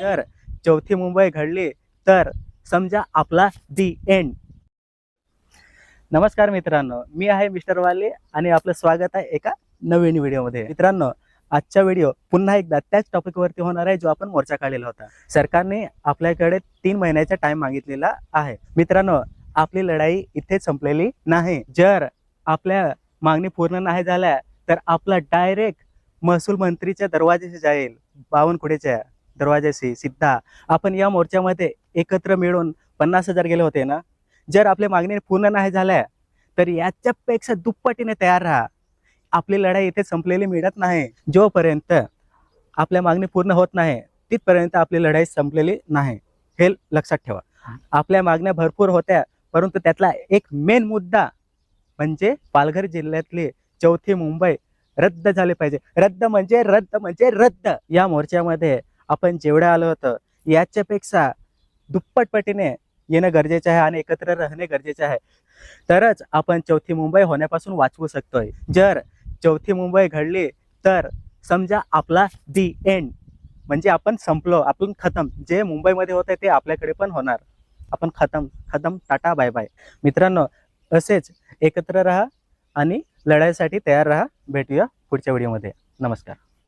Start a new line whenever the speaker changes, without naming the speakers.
जर चौथी मुंबई घडली तर समजा आपला दी एंड. नमस्कार मित्रांनो, मी आहे मिस्टर वाले आणि आपलं स्वागत आहे एका नवीन व्हिडिओमध्ये. मित्रांनो, आजचा व्हिडिओ पुन्हा एकदा त्याच टॉपिकवरती होणार आहे जो आपण मोर्चा काढलेला होता. सरकारने आपल्याकडे 3 महिन्याचा टाइम मागितलेला आहे. मित्रांनो, आपली लढाई इथे संपलेली नाही. जर आपल्या मागणी पूर्ण नाही झाल्या तर आपला डायरेक्ट महसूल मंत्रीच्या दरवाजाशी जाईल, बावनकुळेच्या दरवाजाशी सिद्धा. आपण या मोर्चामध्ये एकत्र मिळून 50,000 गेले होते ना. जर आपल्या मागणी पूर्ण नाही झाल्या तर याच्यापेक्षा दुप्पटीने तयार राहा. आपली लढाई इथे संपलेली मिळत नाही. जोपर्यंत आपल्या मागणी पूर्ण होत नाही तिथपर्यंत आपली लढाई संपलेली नाही, हे लक्षात ठेवा. आपल्या मागण्या भरपूर होत्या, परंतु त्यातला एक मेन मुद्दा म्हणजे पालघर जिल्ह्यातली चौथी मुंबई रद्द झाली पाहिजे. रद्द म्हणजे रद्द म्हणजे रद्द. या मोर्चामध्ये आपण जेवढं आलो होतं याच्यापेक्षा दुप्पट पटीने येणं गरजेचं आहे आणि एकत्र राहणे गरजेचे आहे. तरच आपण चौथी मुंबई होण्यापासून वाचवू शकतोय. जर चौथी मुंबई घडली तर समजा आपला दी एंड, म्हणजे आपण संपलो, आपण खतम. जे मुंबईमध्ये होतं ते आपल्याकडे पण होणार. आपण खतम खतम, टाटा बाय बाय. मित्रांनो, असेच एकत्र राहा आणि लढाईसाठी तयार राहा. भेटूया पुढच्या व्हिडिओमध्ये. नमस्कार.